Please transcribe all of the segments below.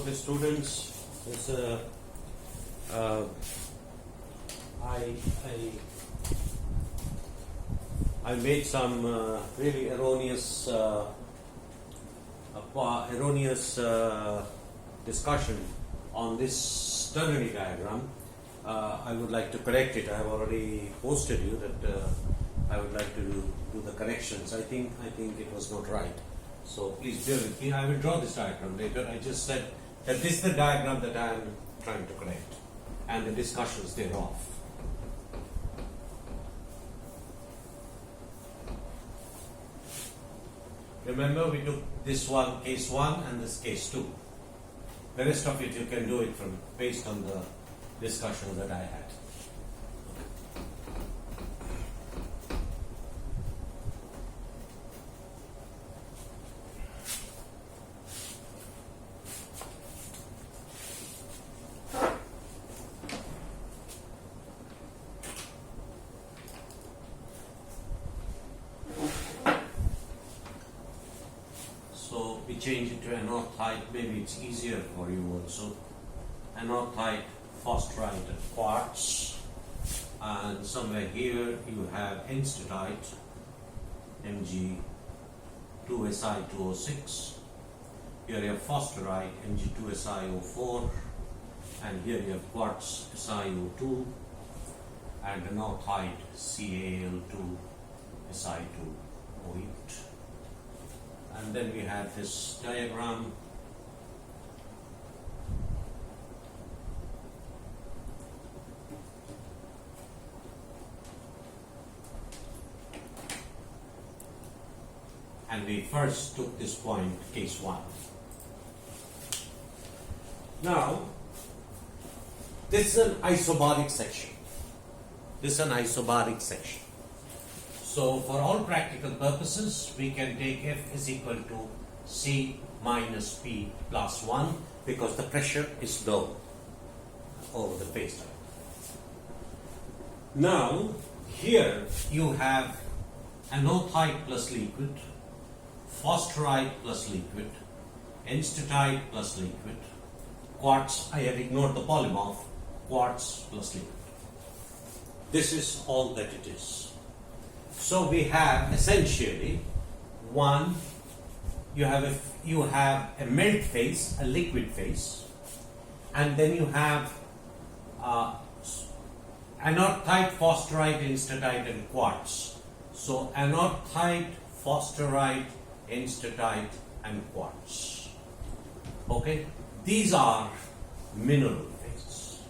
the students is I made some really erroneous discussion on this ternary diagram. I would like to correct it. I have already posted you that I would like to do the corrections. I think it was not right. So please bear with me. I will draw this diagram later. I just said that this is the diagram that I am trying to correct and the discussions thereof. Remember, we took this one, case 1, and this case 2. The rest of it you can do it from based on the discussion that I had. So we change it to anorthite, maybe it's easier for you also. Anorthite, phosphorite and quartz, and somewhere here you have enstatite, Mg2Si2O6. Here you have phosphorite, Mg2Si04, and here you have quartz, SiO2, and anorthite, Ca2Si2O8. And then we have this diagram. And we first took this point, case 1. Now, this is an isobaric section. So, for all practical purposes, we can take F is equal to C minus P plus 1 because the pressure is low over the face. Now, here you have anorthite plus liquid, phosphorite plus liquid, enstatite plus liquid, quartz, I have ignored the polymorph, quartz plus liquid. This is all that it is. So we have essentially one, you have a melt phase, a liquid phase, and then you have anorthite, phosphorite, enstatite and quartz. So anorthite, phosphorite, enstatite and quartz. Okay, these are mineral phases.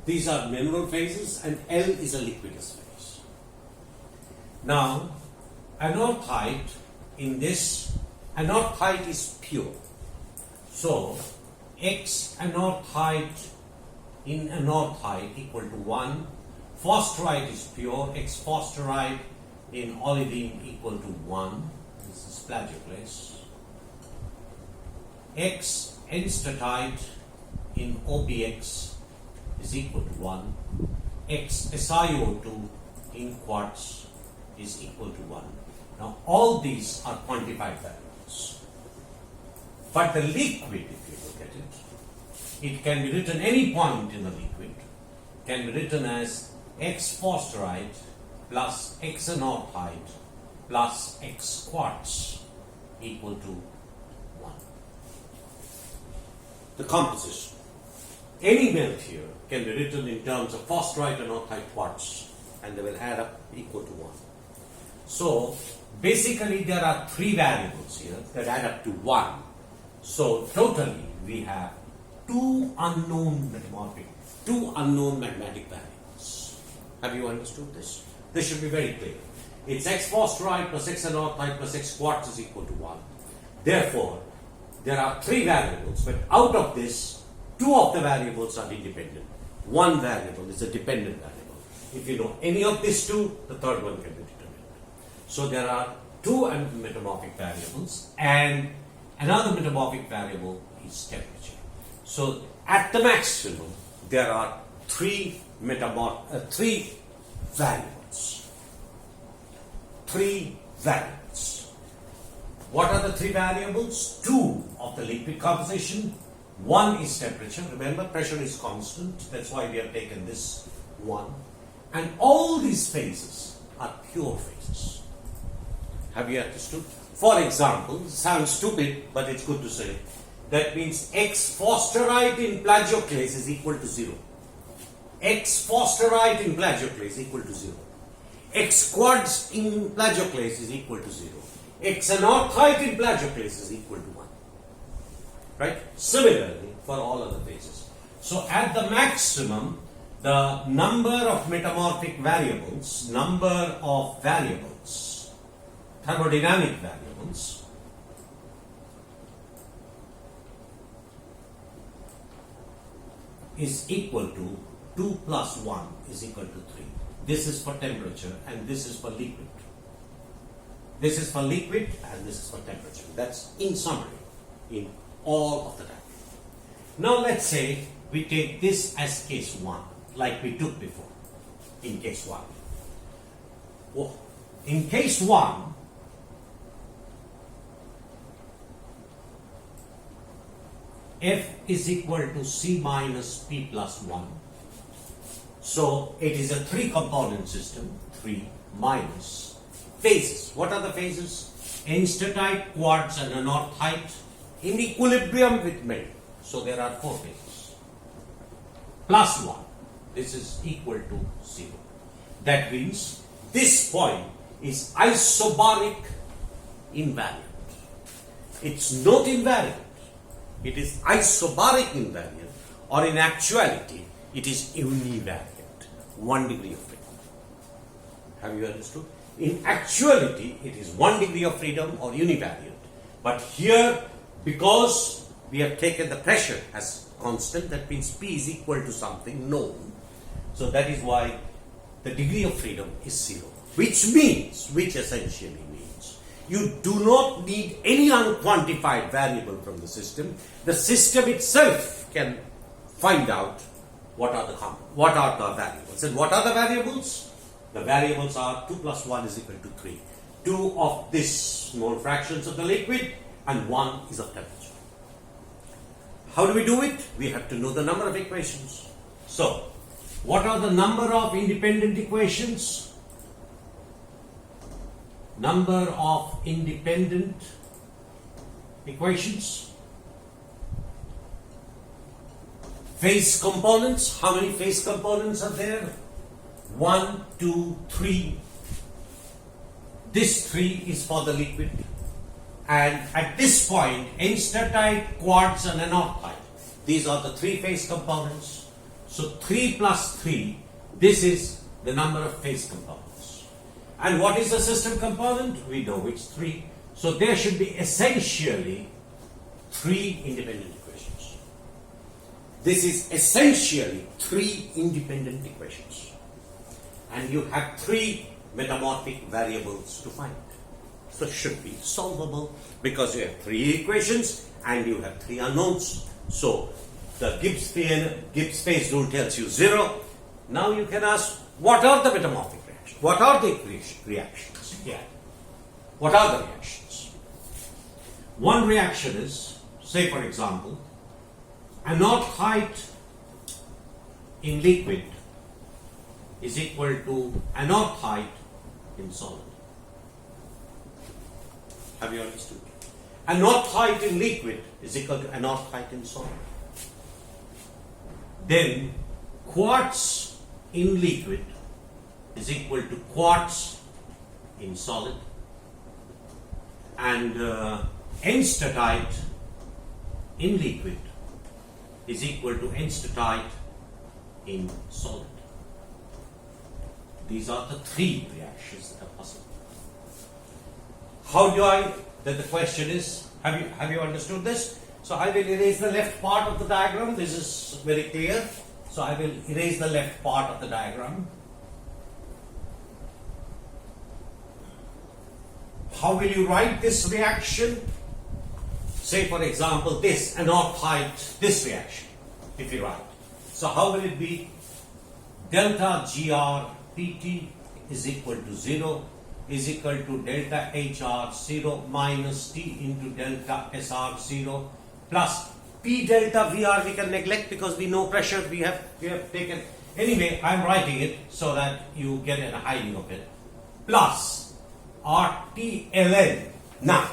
These are mineral phases and L is a liquidous phase. Now, anorthite in this, anorthite is pure. So, X anorthite in anorthite equal to 1. Phosphorite is pure, X phosphorite in olivine equal to 1. This is plagioclase. X enstatite in OPX is equal to 1. X SiO2 in quartz is equal to 1. Now all these are quantified values. But the liquid, if you look at it, it can be written any point in the liquid, can be written as X phosphorite plus X anorthite plus X quartz equal to 1. The composition. Any melt here can be written in terms of phosphorite, anorthite, quartz, and they will add up equal to 1. So, basically there are 3 variables here that add up to 1. So, totally we have 2 unknown magnetic variables. Have you understood this? This should be very clear. It's X phosphorite plus X anorthite plus X quartz is equal to 1. Therefore, there are 3 variables, but out of this, 2 of the variables are independent. 1 variable is a dependent variable. If you know any of these 2, the third one can be determined. So there are 2 metamorphic variables, and another metamorphic variable is temperature. So at the maximum, there are 3 variables. 3 variables. What are the three variables? Two of the liquid composition. One is temperature. Remember, pressure is constant. That's why we have taken this one. And all these phases are pure phases. Have you understood? For example, sounds stupid, but it's good to say. That means X forsterite in plagioclase is equal to 0. X forsterite in plagioclase is equal to 0. X quartz in plagioclase is equal to 0. X anorthite in plagioclase is equal to 1. Right? Similarly, for all other phases. So at the maximum, the number of metamorphic variables, thermodynamic variables, is equal to 2 plus 1 is equal to 3. This is for temperature and this is for liquid. This is for liquid and this is for temperature. That's in summary in all of the time. Now let's say we take this as case 1, like we took before in case 1. Oh, in case 1, F is equal to C minus P plus 1. So it is a 3-component system, 3 minus phases. What are the phases? Enstatite, quartz and anorthite in equilibrium with melt. So there are 4 phases. Plus 1. This is equal to 0. That means this point is isobaric invariant. It's not invariant. It is isobaric invariant, or in actuality, it is univariant. 1 degree of freedom. Have you understood? In actuality, it is 1 degree of freedom or univariant. But here, because we have taken the pressure as constant, that means P is equal to something known. So that is why the degree of freedom is 0. Which essentially means, you do not need any unquantified variable from the system. The system itself can find out what are the variables. And what are the variables? The variables are 2 plus 1 is equal to 3. 2 of this small fractions of the liquid and 1 is of temperature. How do we do it? We have to know the number of equations. So, what are the number of independent equations? Number of independent equations. Phase components. How many phase components are there? 1, 2, 3. This 3 is for the liquid. And at this point, enstatite, quartz and anorthite. These are the 3 phase components. So 3 plus 3, this is the number of phase components. And what is the system component? We know it's 3. So there should be essentially 3 independent equations. This is essentially 3 independent equations. And you have 3 metamorphic variables to find. So it should be solvable because you have 3 equations and you have 3 unknowns. So the Gibbs phase rule tells you 0. Now you can ask, what are the metamorphic reactions? What are the reactions? Yeah. What are the reactions? One reaction is, say for example, anorthite in liquid is equal to anorthite in solid. Have you understood? Anorthite in liquid is equal to anorthite in solid. Then quartz in liquid is equal to quartz in solid, and enstatite in liquid is equal to enstatite in solid. These are the 3 reactions that are possible. How do I, the question is, have you understood this? So I will erase the left part of the diagram. This is very clear. So I will erase the left part of the diagram. How will you write this reaction? Say for example this anorthite, this reaction, if you write. So how will it be? Delta GR PT is equal to 0. is equal to delta HR0 minus T into delta SR0 plus P delta VR we can neglect because we know pressure we have taken. Anyway, I'm writing it so that you get an idea of it. Plus RTLN. Now,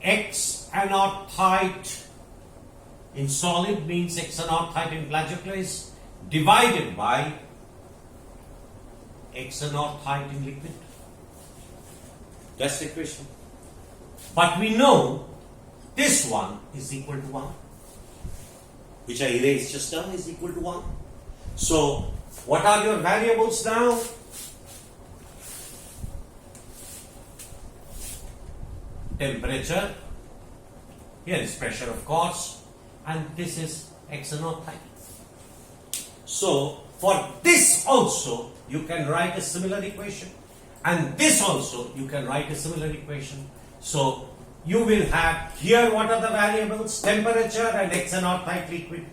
X anode height in solid means X anode height in plagioclase divided by X anode height in liquid. That's the equation. But we know this one is equal to 1, which I erased just now, is equal to 1. So, what are your variables now? Temperature, here is pressure of course, and this is X anode height. So, for this also, you can write a similar equation, and this also, you can write a similar equation. So, you will have here what are the variables? Temperature and X anode height liquid.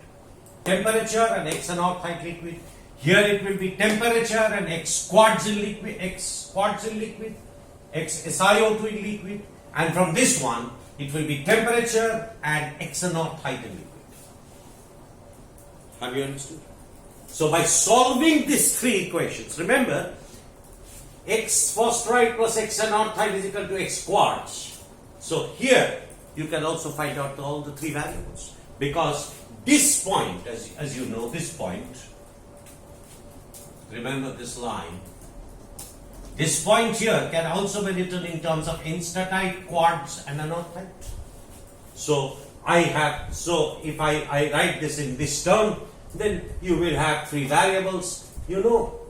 Temperature and X anode height liquid. Here it will be temperature and X quartz in liquid, X SiO2 in liquid. And from this one, it will be temperature and X anode height in liquid. Have you understood? So by solving these three equations, remember, X phosphorite plus X anode height is equal to X quartz. So here you can also find out all the three variables, because this point, as you know, this point, remember this line, this point here can also be written in terms of instatite, quartz and anode height. So if I write this in this term, then you will have three variables, you know,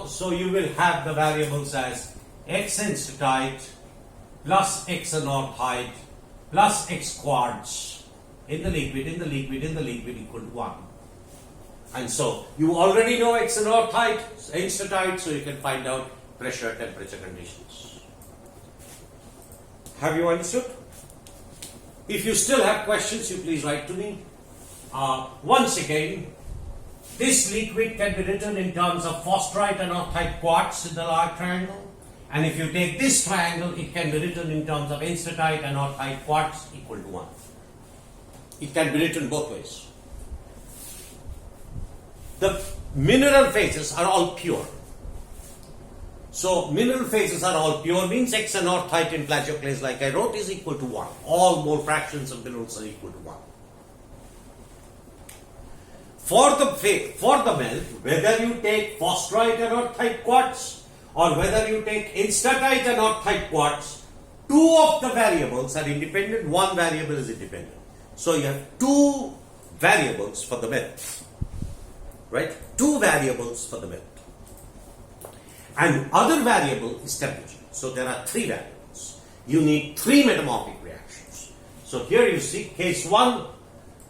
so you will have the variables as X instatite plus X anode height plus X quartz in the liquid equal to 1. And so you already know X anode height, instatite, so you can find out pressure, temperature conditions. Have you understood? If you still have questions, you please write to me. Once again, this liquid can be written in terms of phosphorite anode height quartz in the large triangle. And if you take this triangle, it can be written in terms of instatite anode height quartz equal to 1. It can be written both ways. The mineral phases are all pure. So mineral phases are all pure means X anode height in plagioclase, like I wrote, is equal to 1. All mole fractions of minerals are equal to 1. For the melt, whether you take phosphorite anode height quartz or whether you take instatite anode height quartz, two of the variables are independent, one variable is independent. So you have two variables for the melt, right? Two variables for the melt. And other variable is temperature. So there are three variables. You need three metamorphic reactions. So here you see case 1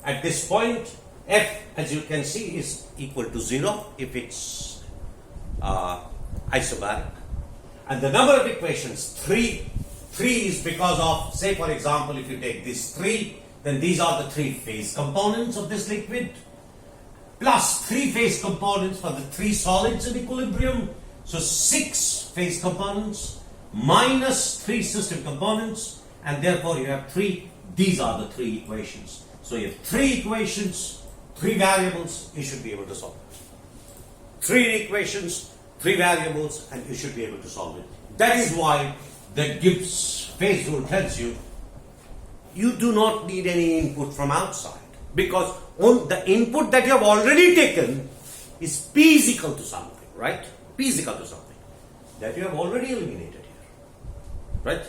at this point, F, as you can see, is equal to 0 if it's isobaric. And the number of equations, 3. 3 is because of, say for example, if you take this 3, then these are the 3 phase components of this liquid, plus 3 phase components for the 3 solids in equilibrium. So 6 phase components minus 3 system components, and therefore you have 3. These are the 3 equations. So you have 3 equations, 3 variables, you should be able to solve it. 3 equations, 3 variables, and you should be able to solve it. That is why the Gibbs phase rule tells you you do not need any input from outside, because on the input that you have already taken is P is equal to something, right? P is equal to something that you have already eliminated here, right?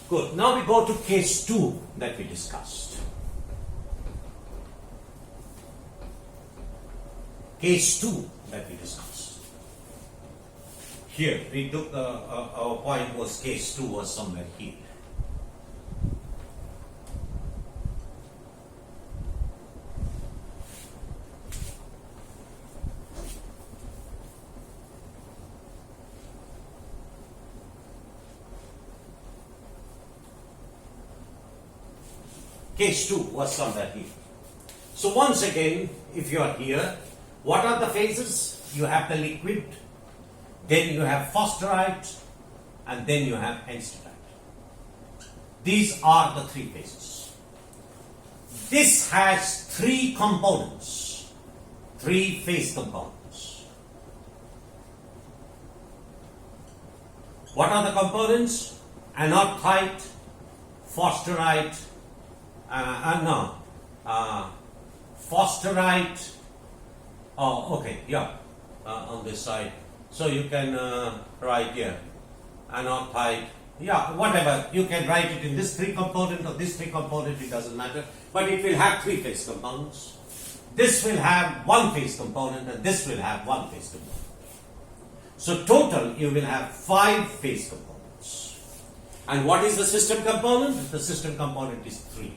Good. Now we go to case 2 that we discussed. Case 2 that we discussed. Here we took our point was case 2 was somewhere here. Case 2 was somewhere here. So once again, if you are here, what are the phases? You have the liquid, then you have Fosterite, and then you have Enstatite. These are the three phases. This has three components, three phase components. What are the components? Anorthite, Fosterite, Fosterite, on this side. So you can write here, anorthite, whatever. You can write it in this three component or this three component, it doesn't matter. But it will have three phase components. This will have one phase component and this will have one phase component. So total you will have 5 phase components. And what is the system component? The system component is 3.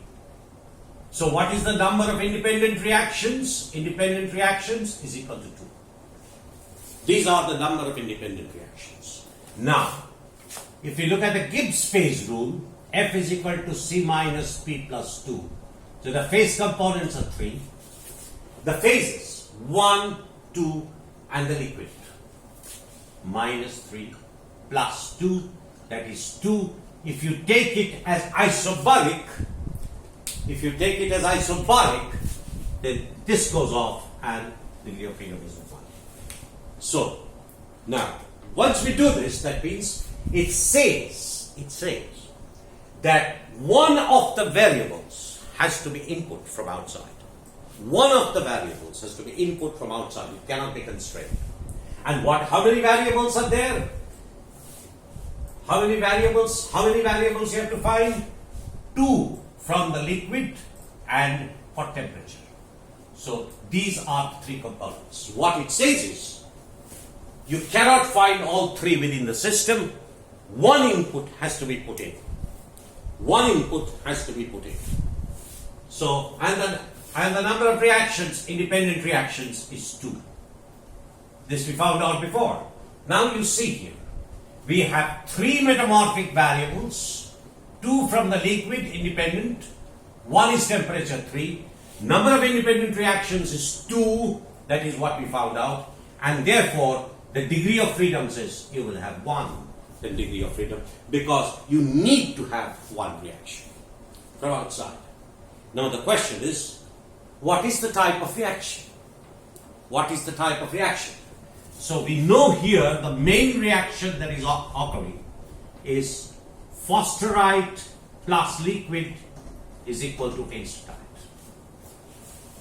So what is the number of independent reactions? Independent reactions is equal to 2. These are the number of independent reactions. Now, if you look at the Gibbs phase rule, F is equal to C minus P plus 2. So the phase components are 3. The phases 1, 2 and the liquid. Minus 3 plus 2, that is 2. If you take it as isobaric, then this goes off and degree of freedom is 1. So, now, once we do this, that means it says that one of the variables has to be input from outside. One of the variables has to be input from outside. It cannot be constrained. And how many variables are there? How many variables you have to find? 2 from the liquid and for temperature. So these are the 3 components. What it says is, you cannot find all 3 within the system. One input has to be put in. So, and the number of reactions, independent reactions, is 2. This we found out before. Now you see here, we have 3 metamorphic variables, 2 from the liquid, independent, 1 is temperature, 3. Number of independent reactions is 2, that is what we found out, and therefore the degree of freedom says you will have 1, the degree of freedom, because you need to have 1 reaction from outside. Now the question is, what is the type of reaction? So we know here the main reaction that is occurring is Fosterite plus liquid is equal to Enstatite.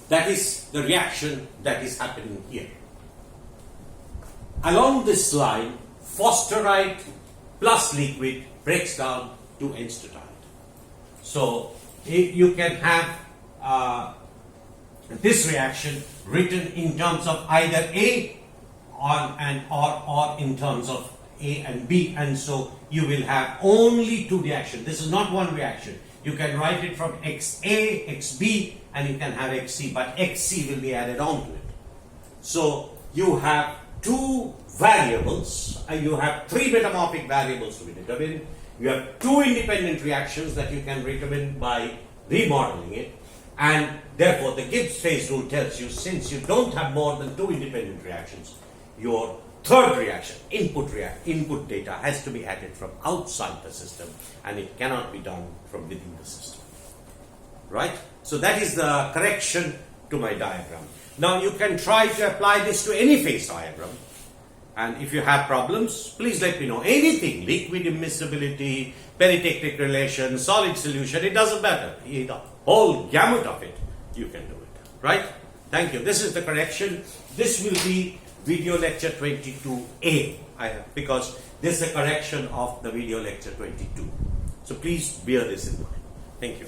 That is the reaction that is happening here. Along this line, Fosterite plus liquid breaks down to Enstatite. So you can have this reaction written in terms of either A or in terms of A and B, and so you will have only 2 reactions. This is not one reaction. You can write it from XA, XB, and you can have XC, but XC will be added on to it. So you have 2 variables, you have 3 metamorphic variables to be determined. You have 2 independent reactions that you can determine by remodeling it, and therefore the Gibbs phase rule tells you, since you don't have more than 2 independent reactions, your third reaction, input data, has to be added from outside the system, and it cannot be done from within the system. Right? So that is the correction to my diagram. Now you can try to apply this to any phase diagram, and if you have problems, please let me know. Anything, liquid immiscibility, peritectic relation, solid solution, it doesn't matter. The whole gamut of it, you can do it. Right? Thank you. This is the correction. This will be video lecture 22A, because this is a correction of the video lecture 22. So please bear this in mind. Thank you.